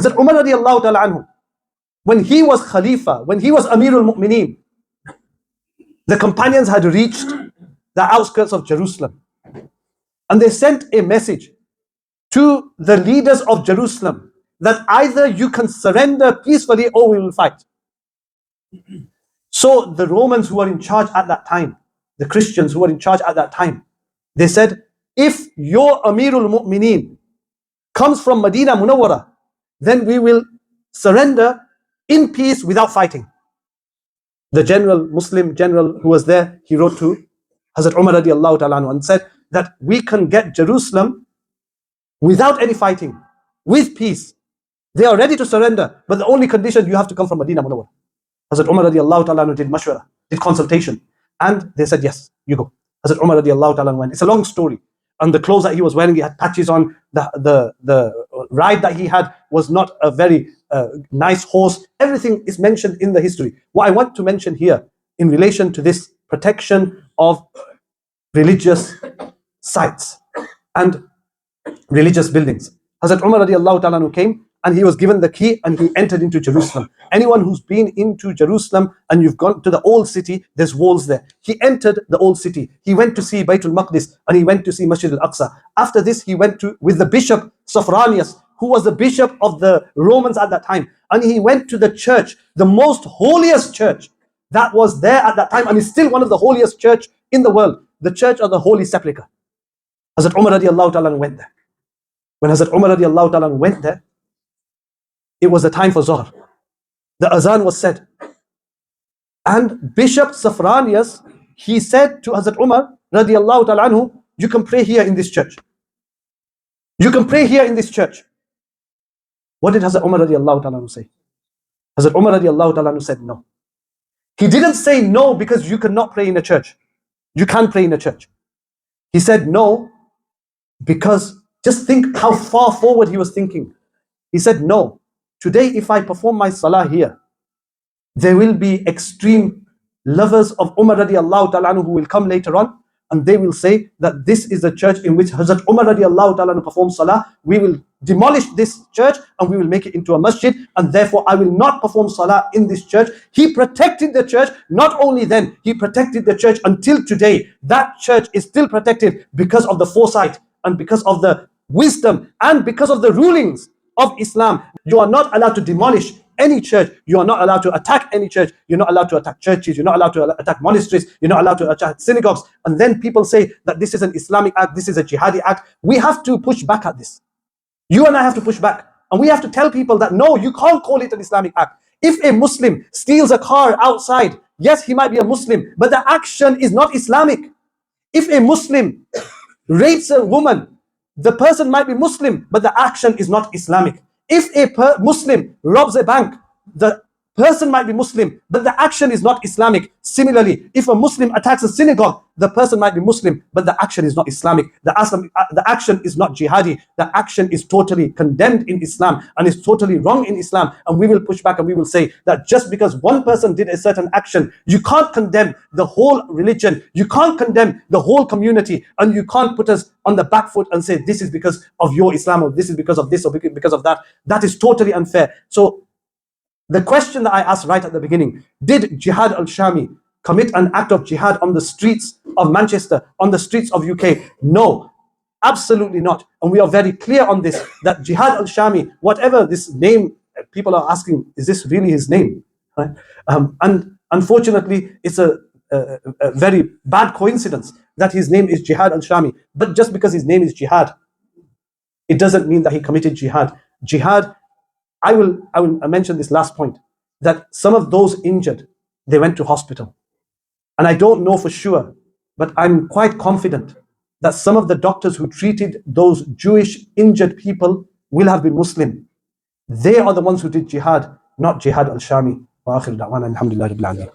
Hazrat Umar radiallahu ta'ala anhu, when he was Khalifa, when he was Amirul Mu'mineen, the companions had reached the outskirts of Jerusalem. And they sent a message to the leaders of Jerusalem that either you can surrender peacefully or we will fight. So the Romans who were in charge at that time, the Christians who were in charge at that time, they said, if your Amirul Mu'mineen comes from Medina Munawwara, then we will surrender in peace without fighting. The general, Muslim general who was there, he wrote to Hazrat Umar radiallahu ta'ala anhu and said that we can get Jerusalem without any fighting, with peace. They are ready to surrender, but the only condition, you have to come from Medina Munawwara. Hazrat Umar radiallahu ta'ala anhu did mashwara, did consultation, and they said, yes, you go. Hazrat Umar radiallahu ta'ala anhu went. It's a long story. And the clothes that he was wearing, he had patches on. The ride that he had was not a very nice horse. Everything is mentioned in the history. What I want to mention here in relation to this protection of religious sites and religious buildings. Hazrat Umar radiallahu ta'ala anhu came and he was given the key and he entered into Jerusalem. Anyone who's been into Jerusalem and you've gone to the old city, there's walls there. He entered the old city. He went to see Baytul Maqdis and he went to see Masjid al-Aqsa. After this, he went to with the bishop Sophronius, who was the bishop of the Romans at that time. And he went to the church, the most holiest church that was there at that time, and is still one of the holiest church in the world, the church of the Holy Sepulchre. Hazrat Umar radiallahu ta'ala went there. When Hazrat Umar radiallahu ta'ala went there, it was the time for Zohr. The azan was said. And Bishop Sophronius, he said to Hazrat Umar radiallahu ta'ala anhu, you can pray here in this church. You can pray here in this church. What did Hazrat Umar radiallahu ta'ala anhu say? Hazrat Umar radiallahu ta'ala anhu said no. He didn't say no because you cannot pray in a church. You can pray in a church. He said no because just think how far forward he was thinking. He said no. Today, if I perform my salah here, there will be extreme lovers of Umar radiallahu ta'ala anhu who will come later on, and they will say that this is the church in which Hazrat Umar radiallahu ta'ala anhu performs salah. We will demolish this church and we will make it into a masjid, and therefore I will not perform salah in this church. He protected the church. Not only then, he protected the church until today. That church is still protected because of the foresight and because of the wisdom and because of the rulings of Islam. You are not allowed to demolish any church. You are not allowed to attack any church. You're not allowed to attack churches. You're not allowed to attack monasteries. You're not allowed to attack synagogues. And then people say that this is an Islamic act, this is a jihadi act. We have to push back at this. You and I have to push back. And we have to tell people that no, you can't call it an Islamic act. If a Muslim steals a car outside, yes, he might be a Muslim, but the action is not Islamic. If a Muslim rapes a woman, the person might be Muslim, but the action is not Islamic. If a Muslim robs a bank, the person might be Muslim, but the action is not Islamic. Similarly, if a Muslim attacks a synagogue, the person might be Muslim, but the action is not Islamic. The action is not jihadi. The action is totally condemned in Islam and is totally wrong in Islam. And we will push back and we will say that just because one person did a certain action, you can't condemn the whole religion. You can't condemn the whole community, and you can't put us on the back foot and say this is because of your Islam, or this is because of this, or because of that. That is totally unfair. So the question that I asked right at the beginning, did Jihad al-Shami commit an act of jihad on the streets of Manchester, on the streets of UK? No, absolutely not. And we are very clear on this, that Jihad al-Shami, whatever this name, people are asking, is this really his name? Right? And unfortunately, it's a very bad coincidence that his name is Jihad al-Shami. But just because his name is Jihad, it doesn't mean that he committed jihad. Jihad, I will mention this last point, that some of those injured, they went to hospital. And I don't know for sure, but I'm quite confident that some of the doctors who treated those Jewish injured people will have been Muslim. They are the ones who did jihad, not Jihad al-Shami. Wa akhir da'wana alhamdulillah rabbil alamin.